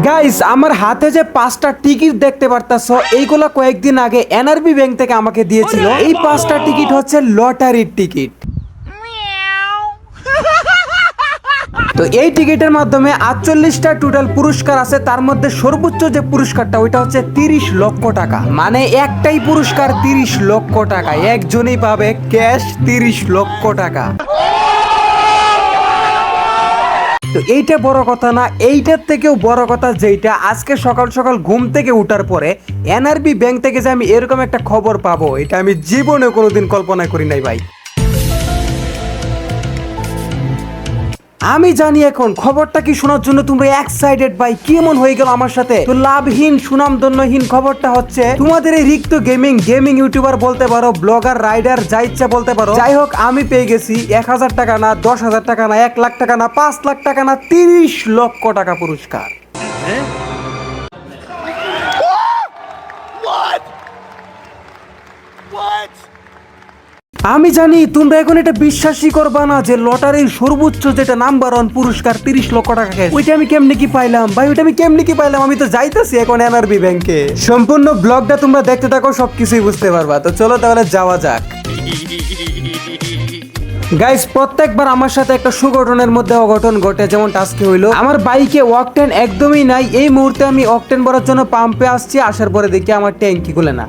Guys আমার হাতে যে 5টা টিকিট দেখতে পারতাছো এইগুলো কয়েকদিন আগে এনআরবি ব্যাংক থেকে আমাকে দিয়েছিল। এই 5টা টিকিট হচ্ছে লটারির টিকিট। তো এই টিকিটের মাধ্যমে 48টা টোটাল পুরস্কার আছে, তার মধ্যে সর্বোচ্চ যে পুরস্কারটা ওইটা হচ্ছে 30 লক্ষ টাকা। মানে একটাই পুরস্কার 30 লক্ষ টাকা, একজনই পাবে ক্যাশ 30 লক্ষ টাকা। তো এইটা বড় কথা না, এইটার থেকেও বড় কথা যেটা আজকে সকাল সকাল ঘুম থেকে উঠার পরে এনআরবি ব্যাংক থেকে যে আমি এরকম একটা খবর পাবো, এটা আমি জীবনে কোনোদিন কল্পনা করি নাই ভাই। আমি জানি এখন খবরটা কি শোনার জন্য তোমরা এক্সাইটেড ভাই, কি এমন হয়ে গেল আমার সাথে। তো লাভহীন সুনামধন্যহীন খবরটা হচ্ছে তোমাদের এই রিক্ত গেমিং ইউটিউবার বলতে পারো, ব্লগার, রাইডার, যা ইচ্ছা বলতে পারো। যাই হোক, আমি পেয়ে গেছি 1000 টাকা না, 10,000 টাকা না, 1 লাখ টাকা না, 5 লাখ টাকা না, 30 লক্ষ টাকা পুরস্কার। আমি জানি তোমরা এখন এটা বিশ্বাসই করবা না যে লটারির সর্বোচ্চ যেটা নাম্বার 1 পুরস্কার 30 লক্ষ টাকা ক্যাশ, ওইটা আমি কেমনে কি পাইলাম ভাই, ওইটা আমি কেমনে কি পাইলাম। আমি তো যাইতেছি এখন এনআরবি ব্যাংকে। সম্পূর্ণ ব্লগটা তোমরা দেখতে থাকো, সবকিছুই বুঝতে পারবা। তো চলো তাহলে যাওয়া যাক। গাইস, প্রত্যেকবার আমার সাথে একটা সুঘটনের মধ্যে অঘটন ঘটে, যেমন আজকে হইলো। আমার বাইকে অকটেন একদমই নাই। এই মুহূর্তে আমি অকটেন ভরার জন্য পাম্পে আসছি, আসার পরে দেখি আমার ট্যাঙ্কি খুলে না।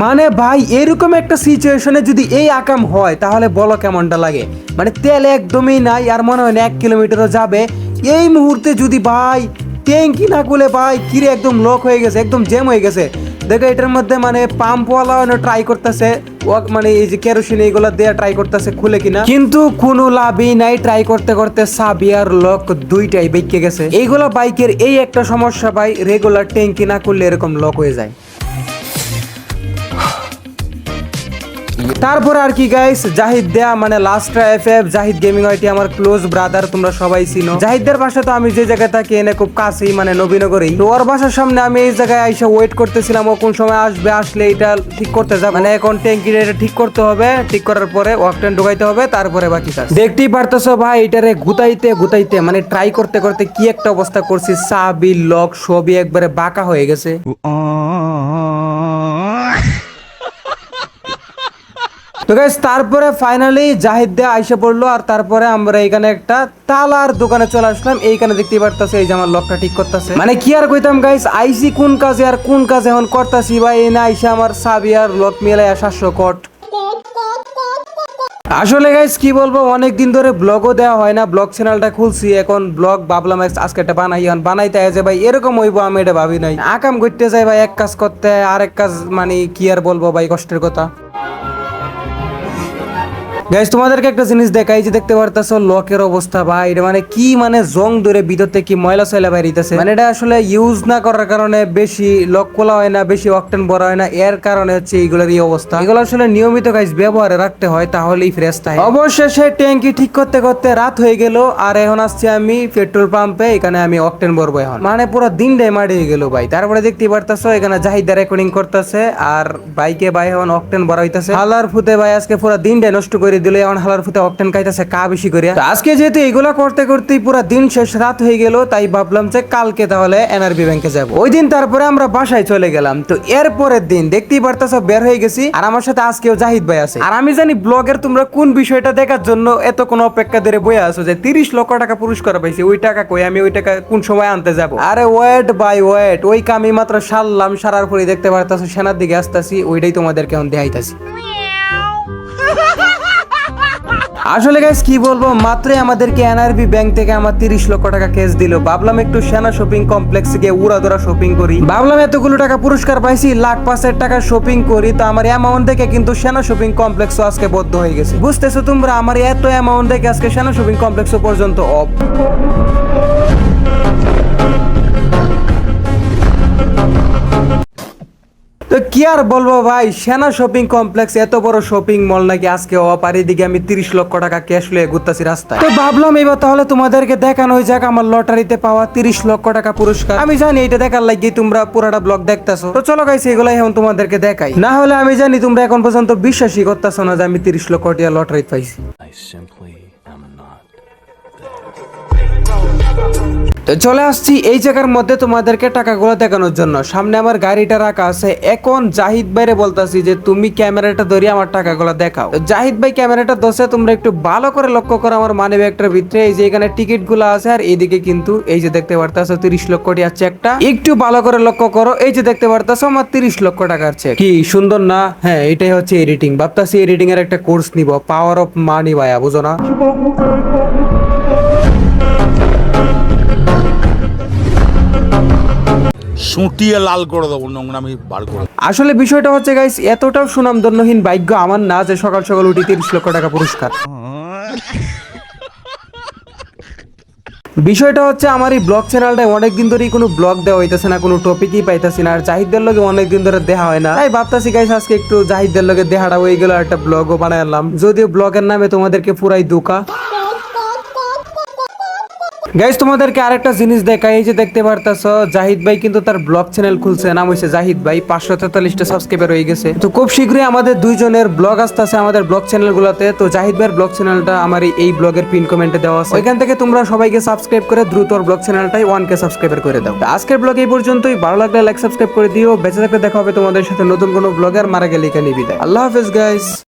মানে ভাই, এরকম একটা সিচুয়েশনে যদি এই আকাম হয় তাহলে বলো কেমনটা লাগে। মানে তেল একদমই নাই, আর মনে হয় না 1 কিলোমিটারও যাবে। এই মুহূর্তে যদি ভাই ট্যাঙ্কি না খুলে, ভাই কিরে একদম লক হয়ে গেছে, একদম জ্যাম হয়ে গেছে। দেখো এটার মধ্যে মানে পাম্পওয়ালা ট্রাই করতেছে, মানে এই যে কেরোসিন এইগুলো দিয়ে ট্রাই করতেছে খুলে কিনা, কিন্তু কোনো লাভই নাই। ট্রাই করতে করতে চাবি আর লক দুইটাই বেঁকে গেছে। এইগুলা বাইকের এই একটা সমস্যা ভাই, রেগুলার ট্যাঙ্কি না করলে এরকম লক হয়ে যায়। তারপরে আর কি গাইস, জাহিদ দেয়া মানে last FF, Zahid gaming IT আমার ক্লোজ ব্রাদার, তোমরা সবাই চিনো। জাহিদদের বাসা তো আমি যে জায়গায় থাকি এনে খুব কাছেই, মানে নবীনগরেই। তো ওর বাসার সামনে আমি এই জায়গায় আইসা ওয়েট করতেছিলাম, ও কোন সময় আসবে, আসলে এটা ঠিক করতে যাব। মানে এখন ট্যাঙ্কিটা এটা ঠিক করতে হবে, ঠিক করার পরে অকটেন ঢুকাইতে হবে, তারপরে বাকি কাজ। দেখতেই পারতেছো ভাই, এটারে গুতাইতে মানে ট্রাই করতে করতে কি একটা অবস্থা করছি, চাবি লক সবই একবারে বাঁকা হয়ে গেছে। তো গাইস, তারপরে ফাইনালি জাহিদ দে আইসা পড়লো, আর তারপরে আমরা এখানে একটা তালার দোকানে চলে আসলাম। এইখানে দেখতেই পারতাছে এই যে আমার লকটা ঠিক করতেছে। মানে কি আর কইতাম গাইস, আইসি কোন কাজে আর কোন কাজে এখন করতাছি ভাই। এই না আইসা আমার চাবি আর লক মিলাইয়া 700 কোট। আসলে গাইস কি বলবো, অনেক দিন ধরে ব্লগও দেওয়া হয় না। ব্লগ চ্যানেলটা খুলছি, এখন ব্লগ ভাবলাম আজকে একটা বানাই। এখন বানাইতে আছে ভাই এরকম হইবো আমি এটা ভাবি নাই। আকাম করতে যাই ভাই, এক কাজ করতে আরেক কাজ, মানে কি আর বলবো ভাই, কষ্টের কথা। গাইস, তোমাদেরকে একটা জিনিস দেখাই, যে দেখতে পারতাছো লকের অবস্থা ভাই, এটা মানে কি, মানে জং ধরে ভিতর থেকে কি ময়লা সয়লা বাইরিতেছে। মানে এটা আসলে ইউজ না করার কারণে বেশি লক খোলা হয় না, বেশি অকটেন ভরা হয় না, এর কারণে হচ্ছে এইগুলোর এই অবস্থা। এগুলো আসলে নিয়মিত গাইস ব্যবহারে রাখতে হয়, তাহলেই ফ্রেশ থাকে। অবশেষে ট্যাঙ্কি ঠিক করতে করতে রাত হয়ে গেল, আর এখন আসছি আমি পেট্রোল পাম্পে। এখানে আমি অকটেন ভরবো এখন। মানে পুরো দিনটাই মারিয়ে গেল ভাই। তারপরে দেখতেই পারতাছো এখানে জাহিদা রেকর্ডিং করতেছে, আর বাইকে ভাই এখন অকটেন ভরা হইতাছে। হালার ফুতে ভাই আজকে পুরো দিনটাই নষ্ট করে দিলে, এখন হালার ফুতে অকটেন খাইতেছে কা বেশি করে। আজকে যেহেতু এগুলা করতে করতেই পুরো দিন শেষ, রাত হয়ে গেল, তাই ভাবলাম যে কালকে তাহলে এনআরবি ব্যাংকে যাব। ওই দিন তারপরে আমরা বাসায় চলে গেলাম। তো এর পরের দিন দেখতেই পারতাছো বের হয়ে গেছি, আর আমার সাথে আজকেও জাহিদ ভাই আছে। আর আমি জানি ব্লগের তোমরা কোন বিষয়টা দেখার জন্য এত কোন অপেক্ষা ধরে বয়ে আছো, যে 30 লক্ষ টাকা পুরস্কার পাইছি, ওই টাকা কই, আমি ওই টাকা কোন সময় আনতে যাব। আরে ওয়েট বাই ওয়েট, ওই কামি মাত্র সারলাম, সারার পরে দেখতে পারতাছো সেনার দিকে আসতেছি, ওইটাই তোমাদেরকে এখন দেখাইতাছি। আসলে গাইস কি বলবো, মাত্রই আমাদেরকে এনআরবি ব্যাংক থেকে আমার 30 লক্ষ টাকা ক্যাশ দিল। ভাবলাম একটু সেনা শপিং কমপ্লেক্সে গিয়ে উড়াদোড়া শপিং করি। ভাবলাম এতগুলো টাকা পুরস্কার পাইছি, লাখ 5 টাকা শপিং করি। তো আমার অ্যামাউন্ট দেখে কিন্তু সেনা শপিং কমপ্লেক্সও আজকে বদ্ধ হয়ে গেছে। বুঝতেছো তোমরা, আমার এত অ্যামাউন্ট দেখে আজকে সেনা শপিং কমপ্লেক্সও পর্যন্ত অফ। তো কি আর বলবো ভাই, সেনা শপিং কমপ্লেক্স এত বড় শপিং মল নাকি আজকে অফ, আর এদিকে আমি 30 লক্ষ টাকা ক্যাশ লয়ে ঘুরতাছি রাস্তায়। তো ভাবলাম এবার তাহলে তোমাদেরকে দেখানো হয়ে যাক আমার লটারিতে পাওয়া 30 লক্ষ টাকা পুরস্কার। আমি জানি এটা দেখার লাগি তোমরা পুরাটা ব্লগ দেখতাছো। তো চলো গাইস, এগুলাই এখন তোমাদেরকে দেখাই। না হলে আমি জানি তোমরা এখন পর্যন্ত বিশ্বাসই করতেছো না যে আমি 30 লক্ষ টাকা লটারি পাইছি। তো চলে আসছি এই জায়গার মধ্যে তোমাদেরকে টাকাগুলো দেখানোর জন্য। সামনে আমার গাড়িটা রাখা আছে। এখন জাহিদ ভাইরে বলতাছি যে তুমি ক্যামেরাটা ধরিয়ে আমার টাকাগুলো দেখাও। তো জাহিদ ভাই ক্যামেরাটা ধরছে, তোমরা একটু ভালো করে লক্ষ্য করো আমার মানি ব্যাগটার ভিতরে। এই যে এখানে টিকিট গুলো আছে, আর এইদিকে কিন্তু এই যে দেখতে পারতাছো 30 লক্ষ টাকা চেকটা। একটু ভালো করে লক্ষ্য করো, এই যে দেখতে পারতাছো আমার 30 লক্ষ টাকার চেক। কি সুন্দর না? হ্যাঁ, এটাই হচ্ছে এডিটিং। ভাবতাছি এডিটিং এর একটা কোর্স নিব, পাওয়ার অফ মানি ভাইয়া, বুঝো না? সুটিয়ে লাল করে দেবো, নোংরামি বার করে। আসলে বিষয়টা হচ্ছে গাইস, এতটাও সুনামধন্যহীন ভাগ্য আমার না যে সকাল সকাল উঠি 30 লক্ষ টাকা পুরস্কার। বিষয়টা হচ্ছে আমার এই ব্লগ চ্যানেলটায় অনেকদিন ধরেই কোনো ব্লগ দেওয়া হইতেছে না, কোনো টপিকই পাইতেছি না। আর জাহিদদের লগে অনেকদিন ধরে দেখা হয় না, তাই ভাবতাছি গাইস আজকে একটু জাহিদদের লগে দেখাটা হয়ে গেল, একটা ব্লগও বানাইলাম, যদিও ব্লগের নামে তোমাদেরকে পুরাই ধোঁকা। গাইস তোমাদেরকে আরেকটা জিনিস দেখাই, এই যে দেখতে পারতাছো জাহিদ ভাই কিন্তু তার ব্লগ চ্যানেল খুলছে, নাম হইছে জাহিদ ভাই, 543টা সাবস্ক্রাইবার হয়ে গেছে। তো খুব শীঘ্রই আমাদের দুইজনের ব্লগ আসতেছে আমাদের ব্লগ চ্যানেল গুলাতে। তো জাহিদ ভাইয়ের ব্লগ চ্যানেলটা আমার এই ব্লগের পিন কমেন্টে দেওয়া আছে, ওইখান থেকে তোমরা সবাইকে সাবস্ক্রাইব করে দ্রুত ব্লগ চ্যানেলটাই 1K সাবস্ক্রাইবার করে দাও। আজকের ব্লগ এই পর্যন্তই, ভালো লাগলে লাইক সাবস্ক্রাইব করে দিও। বেঁচে থাকলে দেখা হবে তোমাদের সাথে নতুন কোনো ব্লগার, মারা গেলে এখানে বিদায়। আল্লাহ হাফেজ গাইস।